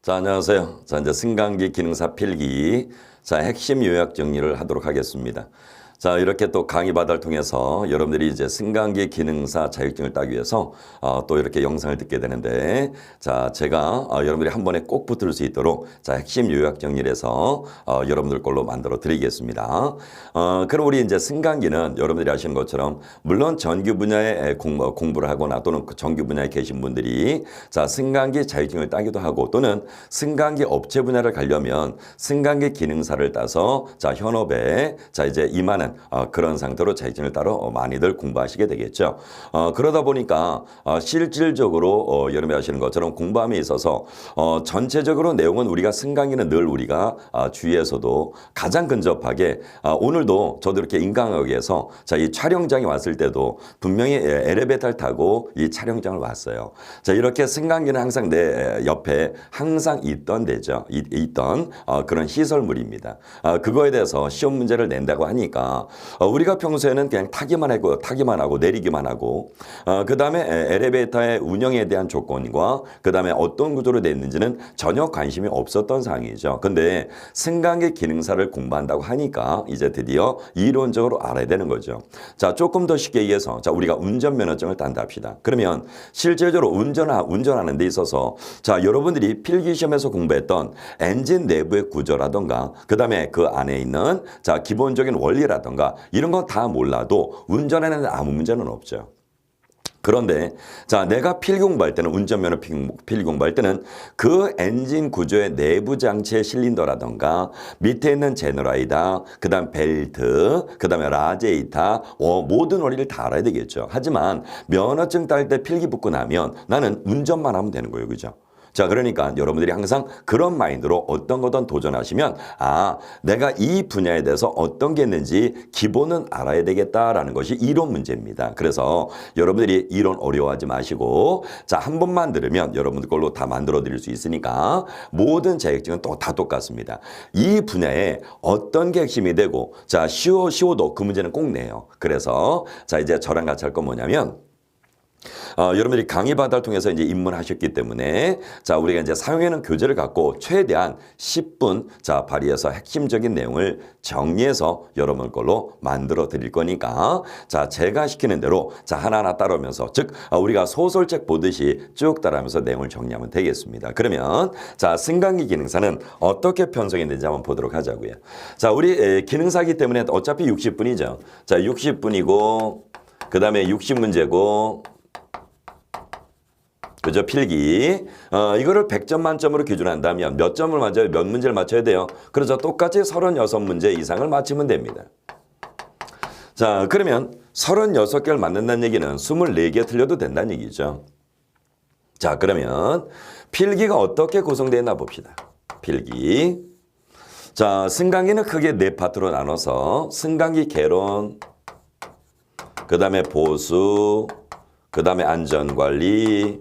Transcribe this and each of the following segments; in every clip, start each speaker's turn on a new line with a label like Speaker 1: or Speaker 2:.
Speaker 1: 자, 안녕하세요. 자, 이제 승강기 기능사 필기. 자, 핵심 요약 정리를 하도록 하겠습니다. 자, 이렇게 또 강의 바다를 통해서 여러분들이 이제 승강기 기능사 자격증을 따기 위해서 또 이렇게 영상을 듣게 되는데, 자, 제가 여러분들이 한 번에 꼭 붙을 수 있도록 자, 핵심 요약 정리를 해서 여러분들 걸로 만들어 드리겠습니다. 그럼 우리 이제 승강기는 여러분들이 아시는 것처럼 물론 전기 분야에 공부를 하거나 또는 그 전기 분야에 계신 분들이 자, 승강기 자격증을 따기도 하고 또는 승강기 업체 분야를 가려면 승강기 기능사를 따서 자, 현업에 자, 이제 임하는 그런 상태로 자격증을 따로 많이들 공부하시게 되겠죠. 그러다 보니까 실질적으로 여러분이 아시는 것처럼 공부함에 있어서 전체적으로 내용은 우리가 승강기는 늘 우리가 주위에서도 가장 근접하게 오늘도 저도 이렇게 인강역에서 자, 이 촬영장에 왔을 때도 분명히 엘리베이터를 타고 이 촬영장을 왔어요. 자, 이렇게 승강기는 항상 내 옆에 항상 있던 데죠. 있던 그런 시설물입니다. 그거에 대해서 시험 문제를 낸다고 하니까 우리가 평소에는 그냥 타기만 하고 내리기만 하고 그 다음에 엘리베이터의 운영에 대한 조건과 그 다음에 어떤 구조로 됐는지는 전혀 관심이 없었던 상황이죠. 근데 승강기 기능사를 공부한다고 하니까 이제 드디어 이론적으로 알아야 되는 거죠. 자, 조금 더 쉽게 얘기해서 자, 우리가 운전면허증을 딴다 합시다. 그러면 실질적으로 운전하는 데 있어서 자, 여러분들이 필기시험에서 공부했던 엔진 내부의 구조라던가 그 다음에 그 안에 있는 자, 기본적인 원리라던가 이런 거 다 몰라도 운전하는 데 아무 문제는 없죠. 그런데 자, 내가 필기 공부할 때는 운전면허 필기 공부할 때는 그 엔진 구조의 내부 장치의 실린더라던가 밑에 있는 제너레이터, 그다음 벨트, 그다음에 라디에이터 모든 원리를 다 알아야 되겠죠. 하지만 면허증 딸 때 필기 붙고 나면 나는 운전만 하면 되는 거예요. 그죠? 자, 그러니까 여러분들이 항상 그런 마인드로 어떤 거든 도전하시면 내가 이 분야에 대해서 어떤 게 있는지 기본은 알아야 되겠다라는 것이 이론 문제입니다. 그래서 여러분들이 이론 어려워하지 마시고 자, 한 번만 들으면 여러분들 걸로 다 만들어 드릴 수 있으니까 모든 자격증은 또 다 똑같습니다. 이 분야에 어떤 게 핵심이 되고 자, 쉬워도 그 문제는 꼭 내요. 그래서 자, 이제 저랑 같이 할 건 뭐냐면 여러분들이 강의 바다를 통해서 이제 입문하셨기 때문에 자, 우리가 이제 사용하는 교재를 갖고 최대한 10분 자, 발휘해서 핵심적인 내용을 정리해서 여러분 걸로 만들어 드릴 거니까 자, 제가 시키는 대로 자, 하나하나 따라오면서 즉 우리가 소설책 보듯이 쭉 따라하면서 내용을 정리하면 되겠습니다. 그러면 자, 승강기 기능사는 어떻게 편성했는지 한번 보도록 하자고요. 자, 우리 기능사기 때문에 어차피 60분이죠. 자, 60분이고 그 다음에 60문제고 그죠? 필기. 이거를 100점 만점으로 기준한다면 몇 점을 맞아요? 몇 문제를 맞춰야 돼요? 그래서 똑같이 36문제 이상을 맞히면 됩니다. 자, 그러면 36개를 맞는다는 얘기는 24개 틀려도 된다는 얘기죠. 자, 그러면 필기가 어떻게 구성되어 있나 봅시다. 필기. 자, 승강기는 크게 4파트로 나눠서 승강기 개론, 그 다음에 보수, 그 다음에 안전관리.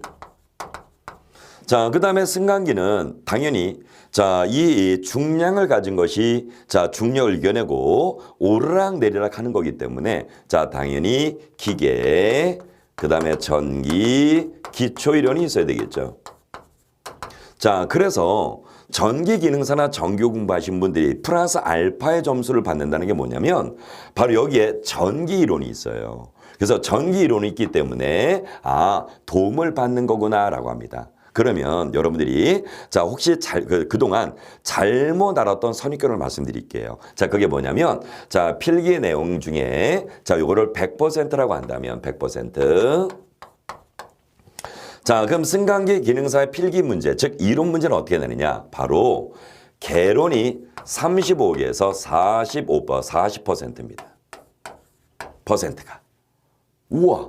Speaker 1: 자, 그 다음에 승강기는 당연히 자, 이 중량을 가진 것이 자, 중력을 이겨내고 오르락 내리락 하는 거기 때문에 자, 당연히 기계, 그 다음에 전기, 기초 이론이 있어야 되겠죠. 자, 그래서 전기 기능사나 전교 공부하신 분들이 플러스 알파의 점수를 받는다는 게 뭐냐면 바로 여기에 전기 이론이 있어요. 그래서 전기 이론이 있기 때문에 도움을 받는 거구나라고 합니다. 그러면 여러분들이 자, 혹시 그동안 잘못 알았던 선입견을 말씀드릴게요. 자, 그게 뭐냐면 자, 필기 내용 중에 자, 요거를 100%라고 한다면 100%. 자, 그럼 승강기 기능사의 필기 문제, 즉 이론 문제는 어떻게 되느냐? 바로 개론이 35개에서 40%입니다. 퍼센트가. 우와.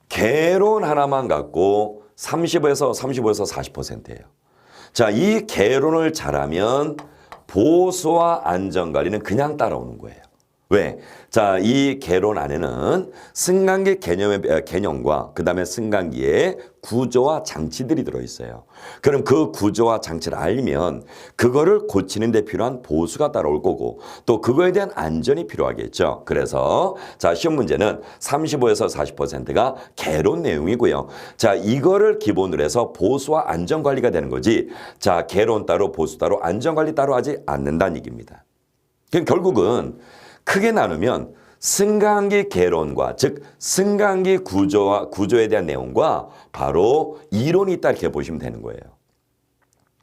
Speaker 1: 개론 하나만 갖고 35에서 40%예요. 자, 이 개론을 잘하면 보수와 안전관리는 그냥 따라오는 거예요. 왜? 자, 이 개론 안에는 승강기 개념과 그 다음에 승강기의 구조와 장치들이 들어있어요. 그럼 그 구조와 장치를 알면 그거를 고치는 데 필요한 보수가 따라올 거고 또 그거에 대한 안전이 필요하겠죠. 그래서 자, 시험 문제는 35에서 40%가 개론 내용이고요. 자, 이거를 기본으로 해서 보수와 안전 관리가 되는 거지. 자, 개론 따로 보수 따로 안전 관리 따로 하지 않는다는 얘기입니다. 그럼 결국은 크게 나누면 승강기 개론과 즉 승강기 구조에 대한 내용과 바로 이론이 있다 이렇게 보시면 되는 거예요.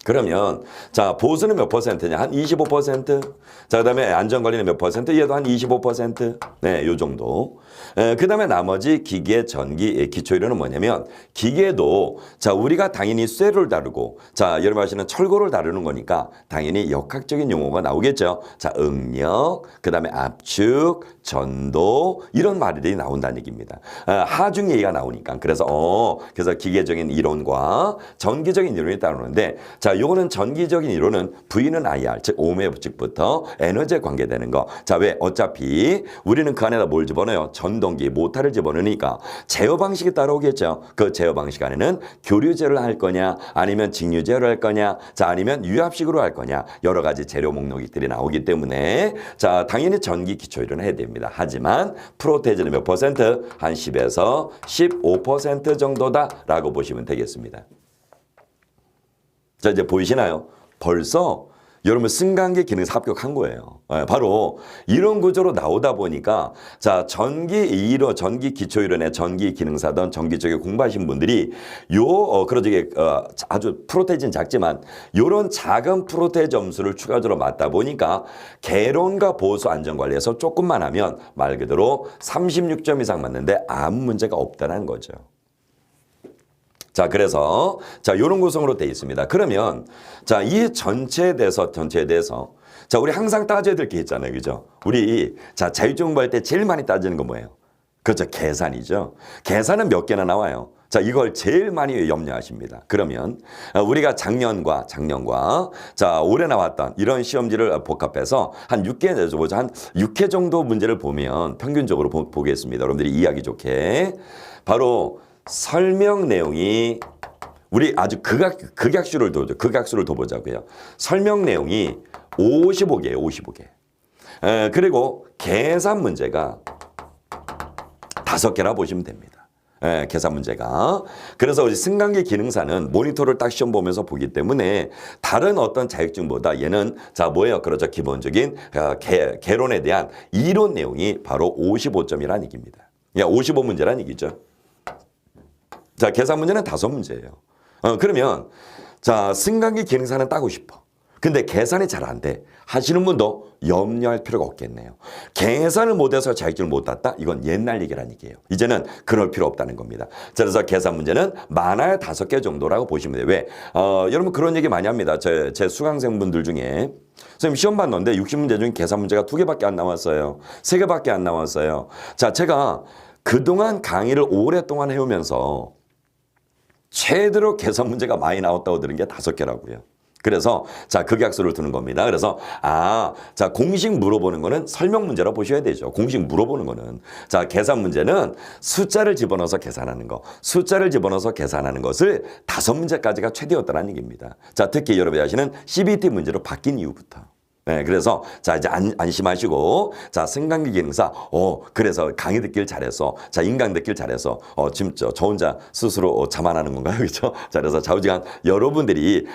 Speaker 1: 그러면 자, 보수는 몇 퍼센트냐? 한 25%. 자, 그다음에 안전관리는 몇 퍼센트? 얘도 한 25%. 네, 요 정도. 그다음에 나머지 기계, 전기, 기초이론은 뭐냐면 기계도 자, 우리가 당연히 쇠를 다루고 자, 여러분 아시는 철골을 다루는 거니까 당연히 역학적인 용어가 나오겠죠. 자, 응력, 그다음에 압축, 전도 이런 말들이 나온다는 얘기입니다. 하중 얘기가 나오니까 그래서 기계적인 이론과 전기적인 이론이 따르는데 자, 요거는 전기적인 이론은 V는 IR, 즉 오음의 법칙부터 에너지에 관계되는 거. 자, 왜? 어차피 우리는 그 안에다 뭘 집어넣어요? 전동기, 모터를 집어넣으니까 제어 방식이 따라오겠죠. 그 제어 방식 안에는 교류제를 할 거냐, 아니면 직류제를 할 거냐, 자, 아니면 유압식으로 할 거냐, 여러 가지 재료 목록들이 나오기 때문에 자, 당연히 전기 기초 이론을 해야 됩니다. 하지만 프로테이즈는 몇 퍼센트? 한 10에서 15% 정도다라고 보시면 되겠습니다. 자, 이제 보이시나요? 벌써 여러분 승강기 기능사 합격한 거예요. 바로 이런 구조로 나오다 보니까 자, 전기 기초 이론의 전기 기능사든 전기 쪽에 공부하신 분들이 아주 프로테이즈는 작지만 요런 작은 프로테이즈 점수를 추가적으로 맞다 보니까 개론과 보수 안전관리에서 조금만 하면 말 그대로 36점 이상 맞는데 아무 문제가 없다는 거죠. 자, 그래서 자, 요런 구성으로 되어 있습니다. 그러면 자, 이 전체에 대해서 자, 우리 항상 따져야 될 게 있잖아요. 그죠? 우리 자, 자율주행 공부할 때 제일 많이 따지는 건 뭐예요? 그렇죠. 계산이죠. 계산은 몇 개나 나와요. 자, 이걸 제일 많이 염려하십니다. 그러면 우리가 작년과 자, 올해 나왔던 이런 시험지를 복합해서 한 6개 내줘보자. 한 6회 정도 문제를 보면 평균적으로 보겠습니다. 여러분들이 이해하기 좋게. 바로 설명 내용이 우리 아주 극약수를 더 보자고요. 설명 내용이 55개예요. 55개. 그리고 계산 문제가 5개라 보시면 됩니다. 계산 문제가. 그래서 우리 승강기 기능사는 모니터를 딱 시험 보면서 보기 때문에 다른 어떤 자격증보다 얘는 자, 뭐예요? 그렇죠. 기본적인 개론에 대한 이론 내용이 바로 55점이라는 얘기입니다. 55문제라는 얘기죠. 자, 계산 문제는 5문제예요. 그러면 자, 승강기 기능사는 따고 싶어. 근데 계산이 잘 안 돼. 하시는 분도 염려할 필요가 없겠네요. 계산을 못해서 자격증을 못 땄다? 이건 옛날 얘기라는 얘기예요. 이제는 그럴 필요 없다는 겁니다. 자, 그래서 계산 문제는 많아야 5개 정도라고 보시면 돼요. 왜? 여러분 그런 얘기 많이 합니다. 제 수강생분들 중에 선생님 시험 봤는데 60문제 중에 계산 문제가 2개밖에 안 나왔어요. 3개밖에 안 나왔어요. 자, 제가 그동안 강의를 오랫동안 해오면서 최대로 계산 문제가 많이 나왔다고 들은 게 5개라고요. 그래서 자, 극약수를 두는 겁니다. 그래서 자, 공식 물어보는 거는 설명 문제라 보셔야 되죠. 공식 물어보는 거는 자, 계산 문제는 숫자를 집어넣어서 계산하는 거, 숫자를 집어넣어서 계산하는 것을 5문제까지가 최대였다는 얘기입니다. 자, 특히 여러분이 아시는 CBT 문제로 바뀐 이후부터. 네, 그래서 자, 이제 안심하시고 자, 승강기 기능사 그래서 강의 듣길 잘해서 자, 인강 듣길 잘해서 지금 저 혼자 스스로 자만하는 건가요? 그렇죠? 자, 그래서 좌우지간 여러분들이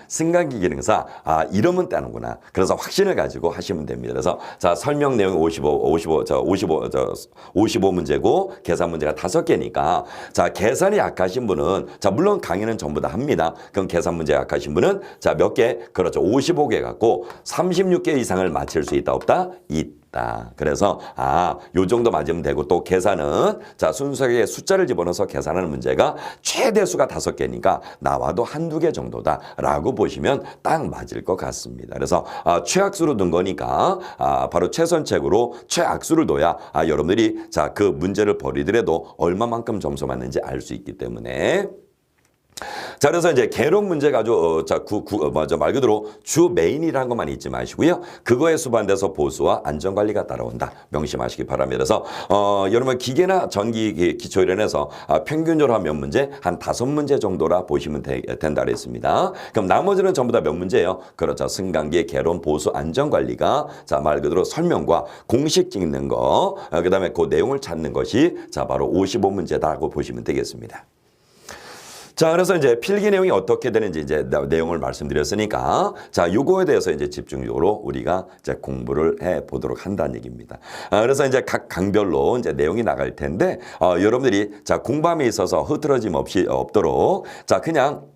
Speaker 1: 승강기 기능사 이러면 따는구나. 그래서 확신을 가지고 하시면 됩니다. 그래서 자, 설명 내용 55문제고 계산 문제가 5개니까 자, 계산이 약하신 분은 자, 물론 강의는 전부 다 합니다. 그럼 계산 문제 약하신 분은 자, 몇 개? 그렇죠. 55개 갖고 36개 이상을 맞힐 수 있다 없다? 있다. 그래서 요 정도 맞으면 되고 또 계산은 자, 순수하게 숫자를 집어넣어서 계산하는 문제가 최대수가 5개니까 나와도 1-2개 정도다라고 보시면 딱 맞을 것 같습니다. 그래서 최악수로 둔 거니까 바로 최선책으로 최악수를 둬야 여러분들이 자, 그 문제를 버리더라도 얼마만큼 점수 맞는지 알 수 있기 때문에 자, 그래서 이제 개론 문제가 아주 말 그대로 주 메인이라는 것만 잊지 마시고요. 그거에 수반돼서 보수와 안전관리가 따라온다. 명심하시기 바랍니다. 그래서 여러분 기계나 전기 기초 이론에서 평균적으로 한 몇 문제, 한 5문제 정도라 보시면 된다 그랬습니다. 그럼 나머지는 전부 다 몇 문제예요? 그렇죠. 승강기, 개론, 보수, 안전관리가 자, 말 그대로 설명과 공식 찍는 거, 그다음에 그 내용을 찾는 것이 자, 바로 55문제다라고 보시면 되겠습니다. 자, 그래서 이제 필기 내용이 어떻게 되는지 이제 내용을 말씀드렸으니까 자, 요거에 대해서 이제 집중적으로 우리가 이제 공부를 해 보도록 한다는 얘기입니다. 그래서 이제 각 강별로 이제 내용이 나갈 텐데 여러분들이 자, 공부함에 있어서 흐트러짐 없이 없도록 자, 그냥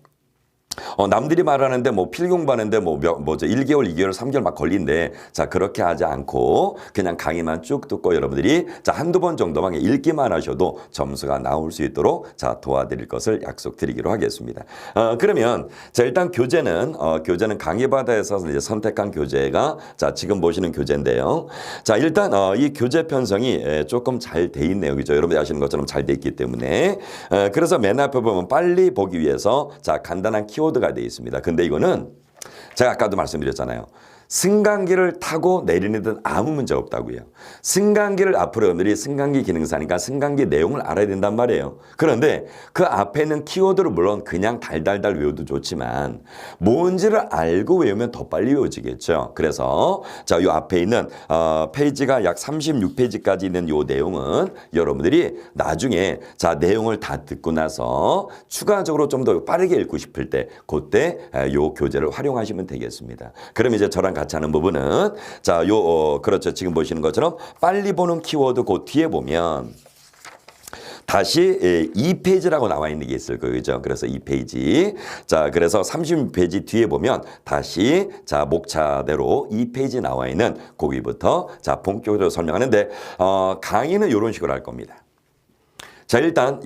Speaker 1: 남들이 말하는데 뭐 필기 공부하는데 뭐죠 1개월, 2개월, 3개월 막 걸린대. 자, 그렇게 하지 않고 그냥 강의만 쭉 듣고 여러분들이 자, 한두 번 정도만 읽기만 하셔도 점수가 나올 수 있도록 자, 도와드릴 것을 약속드리기로 하겠습니다. 그러면 자, 일단 교재는 강의바다에서 이제 선택한 교재가 자, 지금 보시는 교재인데요. 자, 일단 이 교재 편성이 조금 잘 돼 있네요. 그죠? 여러분들이 아시는 것처럼 잘 돼 있기 때문에 그래서 맨 앞에 보면 빨리 보기 위해서 자, 간단한 키워드가 되어 있습니다. 근데 이거는 제가 아까도 말씀드렸잖아요. 승강기를 타고 내리는 듯 아무 문제 없다고요. 승강기를 앞으로 여러분들이 승강기 기능사니까 승강기 내용을 알아야 된단 말이에요. 그런데 그 앞에 있는 키워드를 물론 그냥 달달달 외워도 좋지만 뭔지를 알고 외우면 더 빨리 외워지겠죠. 그래서 자, 요 앞에 있는 페이지가 약 36페이지까지 있는 요 내용은 여러분들이 나중에 자, 내용을 다 듣고 나서 추가적으로 좀 더 빠르게 읽고 싶을 때 그때 요 교재를 활용하시면 되겠습니다. 그럼 이제 저랑 같이 하는 부분은 자, 그렇죠. 지금 보시는 것처럼 빨리 보는 키워드 그 뒤에 보면 다시 2페이지라고 나와 있는 게 있을 거예요. 그죠? 그래서 2페이지. 자, 그래서 36페이지 뒤에 보면 다시 자, 목차대로 2페이지 나와 있는 거기부터 자, 본격적으로 설명하는데 강의는 이런 식으로 할 겁니다. 자, 일단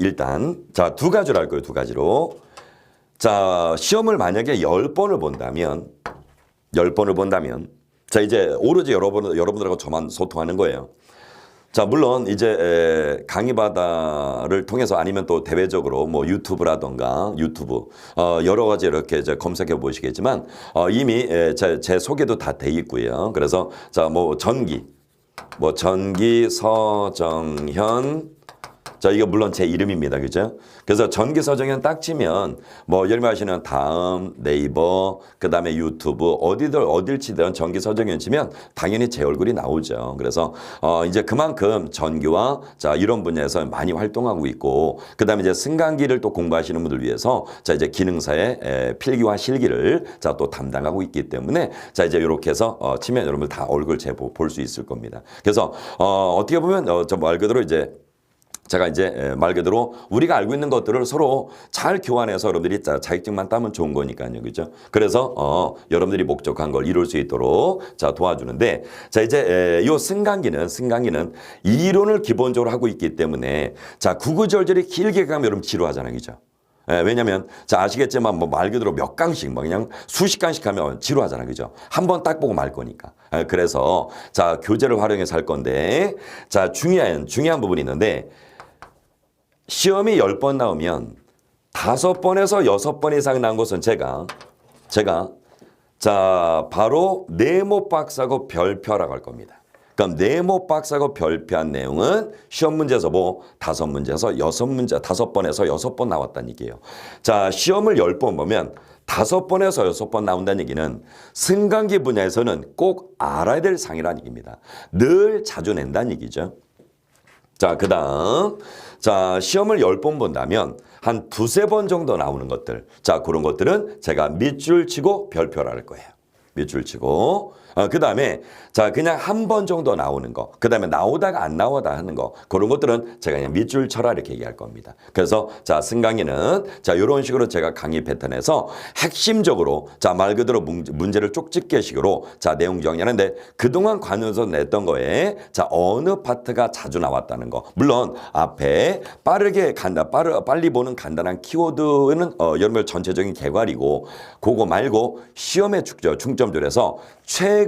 Speaker 1: 자, 두 가지로 할 거예요. 두 가지로. 자, 시험을 만약에 10번을 본다면 자, 이제 오로지 여러분들하고 저만 소통하는 거예요. 자, 물론 이제 강의바다를 통해서 아니면 또 대외적으로 뭐 유튜브 여러 가지 이렇게 이제 검색해 보시겠지만 이미 제 소개도 다 돼 있고요. 그래서 자, 뭐 전기 서정현 자, 이거 물론 제 이름입니다. 그죠? 그래서 전기 서정현 딱 치면 뭐 열마시는 다음, 네이버, 그다음에 유튜브 어딜 치든 전기 서정현 치면 당연히 제 얼굴이 나오죠. 그래서 이제 그만큼 전기와 자, 이런 분야에서 많이 활동하고 있고 그다음에 이제 승강기를 또 공부하시는 분들 위해서 자, 이제 기능사의 필기와 실기를 자, 또 담당하고 있기 때문에 자, 이제 이렇게 해서 치면 여러분들 다 얼굴 제 볼 수 있을 겁니다. 그래서 어떻게 보면 저 말 그대로 이제 제가 이제 말 그대로 우리가 알고 있는 것들을 서로 잘 교환해서 여러분들이 자격증만 따면 좋은 거니까요. 그죠? 그래서 여러분들이 목적한 걸 이룰 수 있도록 자, 도와주는데 자, 이제 요 승강기는 이론을 기본적으로 하고 있기 때문에 자, 구구절절히 길게 가면 여러분 지루하잖아요. 그죠? 왜냐면 자, 아시겠지만 뭐 말 그대로 몇 강씩 뭐 그냥 수십 강씩 하면 지루하잖아요. 그죠? 한 번 딱 보고 말 거니까. 그래서 자, 교재를 활용해서 할 건데 자, 중요한 부분이 있는데 시험이 10번 나오면 5번에서 6번 이상 나온 것은 제가 자, 바로 네모 박스하고 별표라고 할 겁니다. 그럼 네모 박스하고 별표한 내용은 시험 문제에서 뭐 5문제에서 6문제, 5번에서 6번 나왔다는 얘기예요. 자, 시험을 10번 보면 5번에서 6번 나온다는 얘기는 승강기 분야에서는 꼭 알아야 될 상이라는 얘기입니다. 늘 자주 낸다는 얘기죠. 자, 그 다음 자, 시험을 10번 본다면 한 2-3번 정도 나오는 것들 자, 그런 것들은 제가 밑줄 치고 별표를 할 거예요. 밑줄 치고 그 다음에 자, 그냥 한 번 정도 나오는 거, 그 다음에 나오다가 안 나오다 하는 거, 그런 것들은 제가 그냥 밑줄 쳐라 이렇게 얘기할 겁니다. 그래서 자, 승강기는 자, 이런 식으로 제가 강의 패턴에서 핵심적으로 자, 말 그대로 문제를 쪽집게 식으로 자, 내용 정리하는데 그동안 관련해서 냈던 거에 자, 어느 파트가 자주 나왔다는 거, 물론 앞에 빨리 보는 간단한 키워드는 여러분들 전체적인 개괄이고 그거 말고 시험에 중점적으로 해서 최근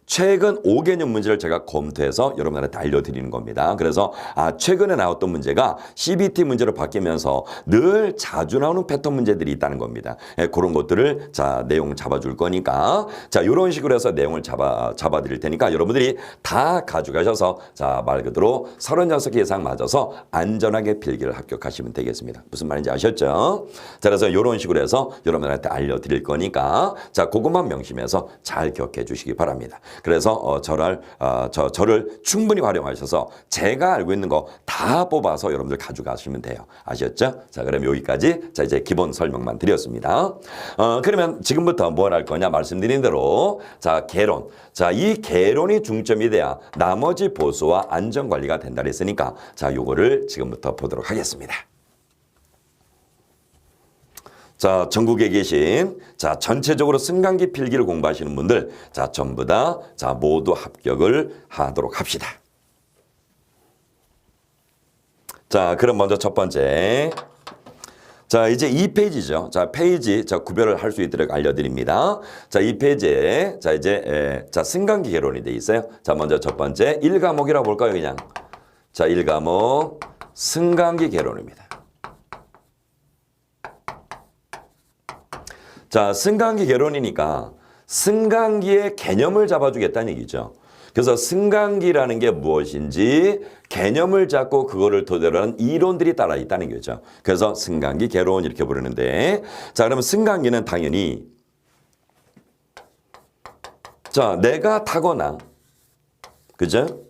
Speaker 1: 최근 5개년 문제를 제가 검토해서 여러분들한테 알려드리는 겁니다. 그래서 최근에 나왔던 문제가 CBT 문제로 바뀌면서 늘 자주 나오는 패턴 문제들이 있다는 겁니다. 그런 것들을 내용 잡아줄 거니까 이런 식으로 해서 내용을 잡아드릴 테니까 여러분들이 다 가져가셔서 말 그대로 36개 이상 맞아서 안전하게 필기를 합격하시면 되겠습니다. 무슨 말인지 아셨죠? 그래서 이런 식으로 해서 여러분들한테 알려드릴 거니까 그것만 명심해서 잘 기억해 주시기 바랍니다. 그래서 저를 충분히 활용하셔서 제가 알고 있는 거 다 뽑아서 여러분들 가져가시면 돼요. 아셨죠? 그럼 여기까지 이제 기본 설명만 드렸습니다. 그러면 지금부터 뭘 할 거냐 말씀드린 대로 개론. 이 개론이 중점이 돼야 나머지 보수와 안전관리가 된다 그랬으니까 요거를 지금부터 보도록 하겠습니다. 전국에 계신 전체적으로 승강기 필기를 공부하시는 분들 전부 다 모두 합격을 하도록 합시다. 그럼 먼저 첫 번째. 이제 이 페이지죠. 페이지 구별을 할 수 있도록 알려드립니다. 이 페이지에 이제 승강기 개론이 돼 있어요. 먼저 첫 번째 1과목이라고 볼까요, 그냥. 1과목 승강기 개론입니다. 승강기 개론이니까 승강기의 개념을 잡아주겠다는 얘기죠. 그래서 승강기라는 게 무엇인지 개념을 잡고 그거를 토대로 한 이론들이 따라 있다는 거죠. 그래서 승강기 개론 이렇게 부르는데 그러면 승강기는 당연히 내가 타거나 그죠?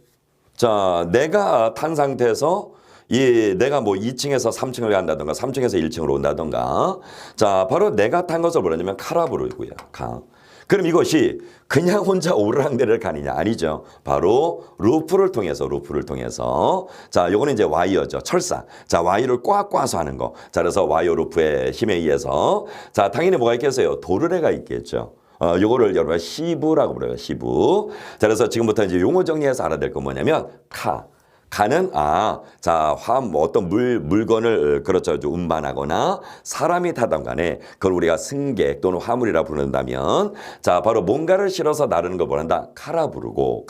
Speaker 1: 내가 탄 상태에서 내가 뭐 2층에서 3층을 간다던가 3층에서 1층으로 온다던가 바로 내가 탄 것을 뭐냐면 카라부르고요. 그럼 이것이 그냥 혼자 오르락내리락 가느냐? 아니죠. 바로 루프를 통해서 요거는 이제 와이어죠. 철사. 와이어를 꽉 꽈서 하는 거. 그래서 와이어 루프의 힘에 의해서 당연히 뭐가 있겠어요? 도르래가 있겠죠. 요거를 여러분 시부라고 불러요. 시부. 그래서 지금부터 이제 용어 정리해서 알아야 될 건 뭐냐면 가는 어떤 물건을 운반하거나 사람이 타던 간에 그걸 우리가 승객 또는 화물이라 부른다면 바로 뭔가를 실어서 나르는 걸 뭐란다? 카라 부르고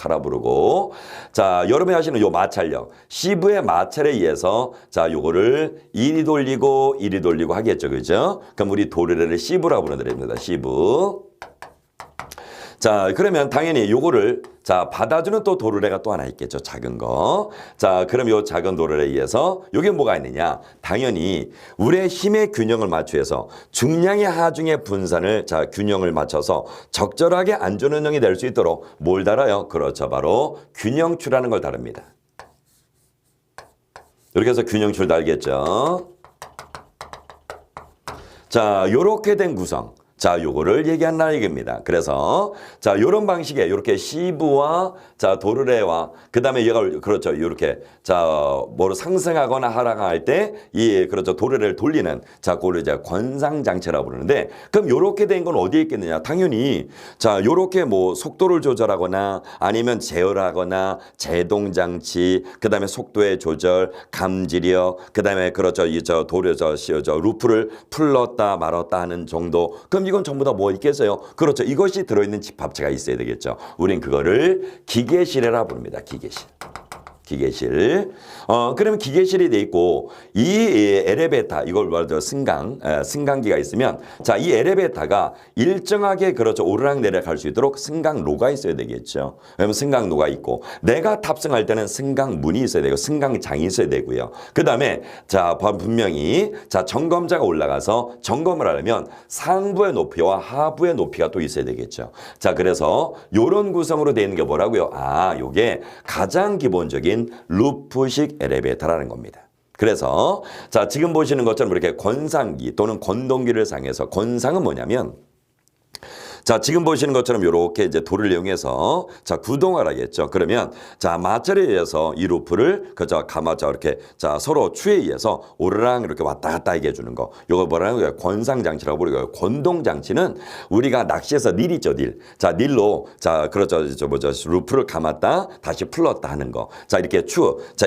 Speaker 1: 여러분이 하시는 요 마찰력 시부의 마찰에 의해서 요거를 이리 돌리고 하겠죠. 그죠? 그럼 우리 도르래를 시부라고 부르는 겁니다. 시부. 그러면 당연히 요거를 받아주는 또 도르래가 또 하나 있겠죠. 작은 거. 그럼 요 작은 도르래에 의해서 요게 뭐가 있느냐? 당연히 우리의 힘의 균형을 맞추어서 중량의 하중의 분산을 균형을 맞춰서 적절하게 안전운영이 될 수 있도록 뭘 달아요? 그렇죠. 바로 균형추라는 걸 다릅니다. 이렇게 해서 균형추를 달겠죠. 요렇게 된 구성. 요거를 얘기한다는 얘기입니다. 그래서 요런 방식에 요렇게 시부와 도르래와 그다음에 얘가 그렇죠. 요렇게 뭐로 상승하거나 하락할 때 도르래를 돌리는 그걸 이제 권상 장치라고 부르는데 그럼 요렇게 된 건 어디에 있겠느냐? 당연히 요렇게 뭐 속도를 조절하거나 아니면 제어하거나 제동 장치 그다음에 속도의 조절, 감지력 그다음에 그렇죠. 루프를 풀렀다 말았다 하는 정도. 그럼 이건 전부 다 뭐 있겠어요? 그렇죠. 이것이 들어있는 집합체가 있어야 되겠죠. 우린 그거를 기계실이라 부릅니다. 기계실. 그러면 기계실이 돼 있고 이 엘리베이터 이걸 말하죠. 승강기가 있으면 이 엘리베이터가 일정하게 그렇죠. 오르락내리락 할 수 있도록 승강로가 있어야 되겠죠. 그러면 승강로가 있고 내가 탑승할 때는 승강문이 있어야 되고 승강장이 있어야 되고요. 그다음에 분명히 점검자가 올라가서 점검을 하려면 상부의 높이와 하부의 높이가 또 있어야 되겠죠. 그래서 요런 구성으로 되어 있는 게 뭐라고요? 요게 가장 기본적인 루프식 엘리베이터라는 겁니다. 그래서 지금 보시는 것처럼 이렇게 권상기 또는 건동기를 사용해서 권상은 뭐냐면 지금 보시는 것처럼 이렇게 이제 돌을 이용해서 구동을 하겠죠. 그러면 마찰에 의해서 이 루프를 이렇게 서로 추에 의해서 오르락 이렇게 왔다 갔다 하게 해주는 거. 이거 뭐라는 거예요? 권상 장치라고 부르고요. 건동 장치는 우리가 낚시에서 닐 있죠, 닐. 닐로 그렇죠. 루프를 감았다 다시 풀렀다 하는 거. 이렇게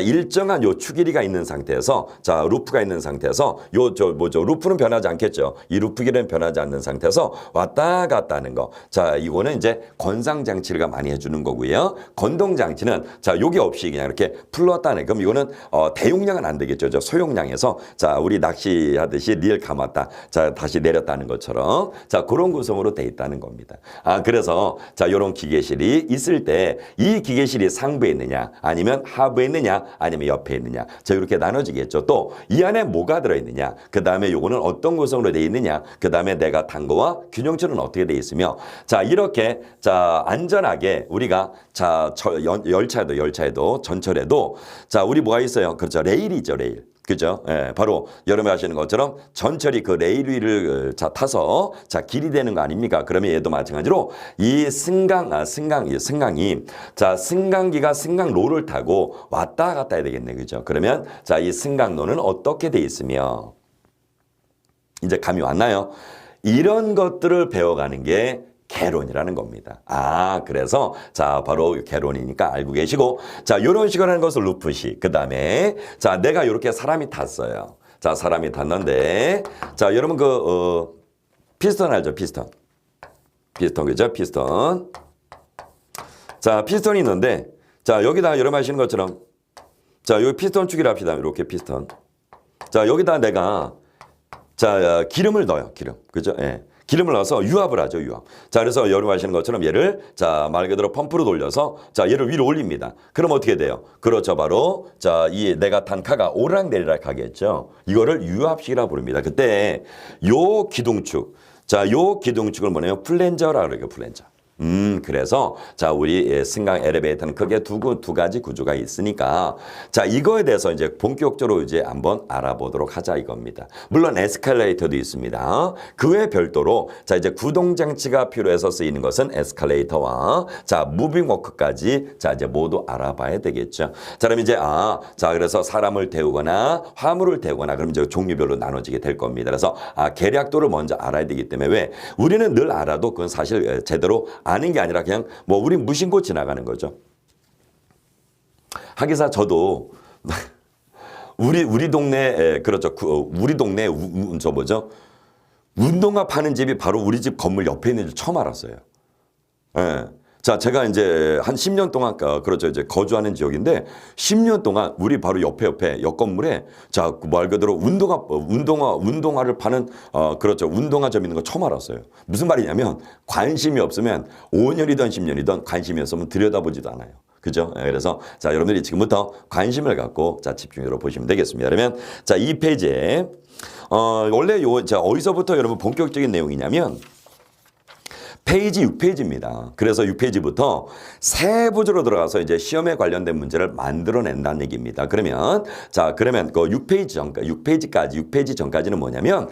Speaker 1: 일정한 요 추 길이가 있는 상태에서 루프가 있는 상태에서 루프는 변하지 않겠죠. 이 루프 길이는 변하지 않는 상태에서 왔다 갔다 하는 하는 거. 자, 이거는 이제 건상장치가 많이 해주는 거고요. 건동장치는 자, 요게 없이 그냥 이렇게 풀렀다네. 그럼 이거는 대용량은 안 되겠죠. 저 소용량에서 자, 우리 낚시하듯이 리을 감았다. 자, 다시 내렸다는 것처럼 자, 그런 구성으로 돼 있다는 겁니다. 그래서 자, 요런 기계실이 있을 때 이 기계실이 상부에 있느냐 아니면 하부에 있느냐 아니면 옆에 있느냐. 자, 이렇게 나눠지겠죠. 또 이 안에 뭐가 들어있느냐. 그 다음에 요거는 어떤 구성으로 돼 있느냐. 그 다음에 내가 탄 거와 균형줄은 어떻게 돼 있으며 자, 이렇게 자, 안전하게 우리가 자, 열차에도 전철에도 자, 우리 뭐가 있어요? 그렇죠. 레일이죠, 레일. 그죠? 예, 바로 여러분이 아시는 것처럼 전철이 그 레일 위를 자, 타서 자, 길이 되는 거 아닙니까? 그러면 얘도 마찬가지로 이 승강이 자, 승강기가 승강로를 타고 왔다 갔다 해야 되겠네. 그죠? 그러면 자, 이 승강로는 어떻게 돼 있으며 이제 감이 왔나요? 이런 것들을 배워가는 게 개론이라는 겁니다. 그래서 자, 바로 개론이니까 알고 계시고 자, 이런 식으로 하는 것을 루프식. 그 다음에 자, 내가 이렇게 사람이 탔어요. 자, 사람이 탔는데 자, 여러분 피스톤 알죠? 피스톤 그죠? 피스톤. 자, 피스톤이 있는데 자, 여기다 여러분 아시는 것처럼 자, 여기 피스톤 축이라 합시다. 이렇게 피스톤. 자, 여기다 내가 자, 기름을 넣어요. 기름. 그죠? 예. 기름을 넣어서 유압을 하죠, 유압. 자, 그래서 여러분 아시는 것처럼 얘를 자, 말 그대로 펌프로 돌려서 자, 얘를 위로 올립니다. 그럼 어떻게 돼요? 그렇죠, 바로 자, 이 내가 탄 카가 오르락내리락 하겠죠. 이거를 유압식이라 부릅니다. 그때 요 기둥축, 자, 요 기둥축을 뭐냐면 플랜저라 그래요, 플랜저. 그래서 자, 우리 승강 엘리베이터는 크게 두 가지 구조가 있으니까 자, 이거에 대해서 이제 본격적으로 이제 한번 알아보도록 하자 이겁니다. 물론 에스컬레이터도 있습니다. 그 외 별도로 자, 이제 구동장치가 필요해서 쓰이는 것은 에스컬레이터와 자, 무빙워크까지 자, 이제 모두 알아봐야 되겠죠. 자, 그럼 이제 자, 그래서 사람을 태우거나 화물을 태우거나 그럼 이제 종류별로 나눠지게 될 겁니다. 그래서 계략도를 먼저 알아야 되기 때문에 왜 우리는 늘 알아도 그건 사실 제대로 아는 게 아니라 그냥 뭐 우리 무심코 지나가는 거죠. 하기사 저도 우리 동네 그렇죠. 우리 동네 저 뭐죠? 운동화 파는 집이 바로 우리 집 건물 옆에 있는 줄 처음 알았어요. 예. 자, 제가 이제 한 10년 동안 그렇죠. 이제 거주하는 지역인데 10년 동안 우리 바로 옆에 옆 건물에 자, 말 그대로 운동화를 파는 그렇죠. 운동화점 있는 거 처음 알았어요. 무슨 말이냐면 관심이 없으면 5년이든 10년이든 관심이 없으면 들여다보지도 않아요. 그죠? 그래서 자, 여러분들이 지금부터 관심을 갖고 자, 집중적으로 보시면 되겠습니다. 그러면 자, 이 페이지에 원래 자, 어디서부터 여러분 본격적인 내용이냐면 페이지 6페이지입니다. 그래서 6페이지부터 세부적으로 들어가서 이제 시험에 관련된 문제를 만들어낸다는 얘기입니다. 그러면 자, 그러면 그 6페이지 전까지는 뭐냐면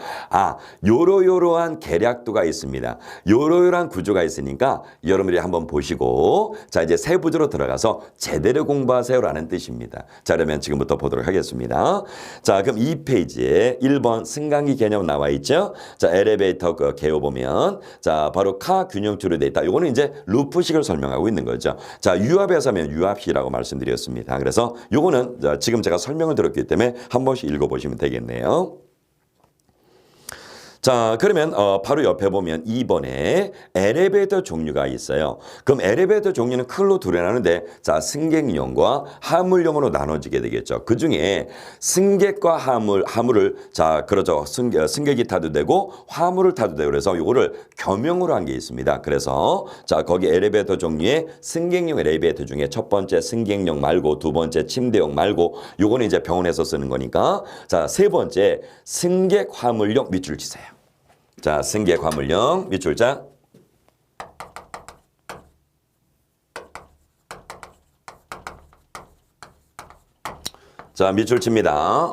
Speaker 1: 요러요러한 계략도가 있습니다. 요러요러한 구조가 있으니까 여러분들이 한번 보시고 자, 이제 세부적으로 들어가서 제대로 공부하세요라는 뜻입니다. 자, 그러면 지금부터 보도록 하겠습니다. 자, 그럼 이 페이지에 1번 승강기 개념 나와 있죠. 자, 엘리베이터 개요 보면 자, 바로 균형줄이 돼 있다. 이거는 이제 루프식을 설명하고 있는 거죠. 자, 유압에서 하면 유압식이라고 말씀드렸습니다. 그래서 이거는 지금 제가 설명을 드렸기 때문에 한 번씩 읽어보시면 되겠네요. 자, 그러면 바로 옆에 보면 2번에 엘리베이터 종류가 있어요. 그럼 엘리베이터 종류는 크로 둘이 나누는데 자, 승객용과 화물용으로 나눠지게 되겠죠. 그 중에 승객과 화물을 자, 그렇죠. 승객이 타도 되고 화물을 타도 되고 그래서 이거를 겸용으로 한 게 있습니다. 그래서 자, 거기 엘리베이터 종류에 승객용 엘리베이터 중에 첫 번째 승객용 말고 두 번째 침대용 말고 요거는 이제 병원에서 쓰는 거니까 자, 세 번째 승객 화물용 밑줄 치세요. 자, 승객 화물용 밑줄자. 자, 밑줄 칩니다.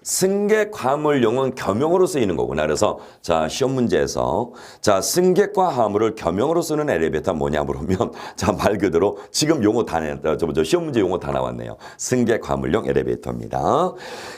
Speaker 1: 승객 화물용은 겸용으로 쓰이는 거구나. 그래서 자, 시험 문제에서 자, 승객과 화물을 겸용으로 쓰는 엘리베이터 뭐냐 물으면 자, 말 그대로 지금 용어 다 시험 문제 용어 다 나왔네요. 승객 화물용 엘리베이터입니다.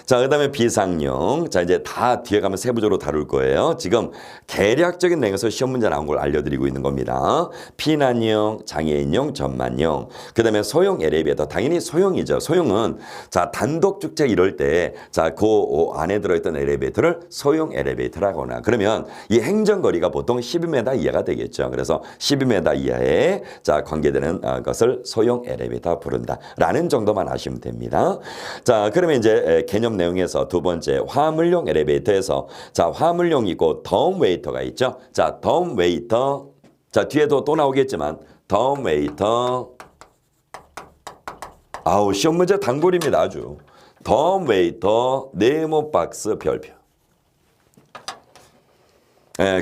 Speaker 1: 자, 그다음에 비상용. 자, 이제 다 뒤에 가면 세부적으로 다룰 거예요. 지금 계략적인 내용에서 시험 문제 나온 걸 알려드리고 있는 겁니다. 피난용, 장애인용, 전만용. 그다음에 소형 엘리베이터. 당연히 소형이죠. 소형은 자, 단독 주택 이럴 때, 자, 그 안에 들어있던 엘리베이터를 소형 엘리베이터라거나 그러면 이 행정거리가 보통 12m 이하가 되겠죠. 그래서 12m 이하에 자, 관계되는 것을 소형 엘리베이터 부른다라는 정도만 아시면 됩니다. 자, 그러면 이제 개념 내용에서 두 번째 화물용 엘리베이터에서 자, 화물용이 있고 덤웨이터가 있죠. 자, 덤웨이터. 자, 뒤에도 또 나오겠지만 덤웨이터. 아우, 시험 문제 단골입니다. 아주. 덤웨이터 네모 박스 별표.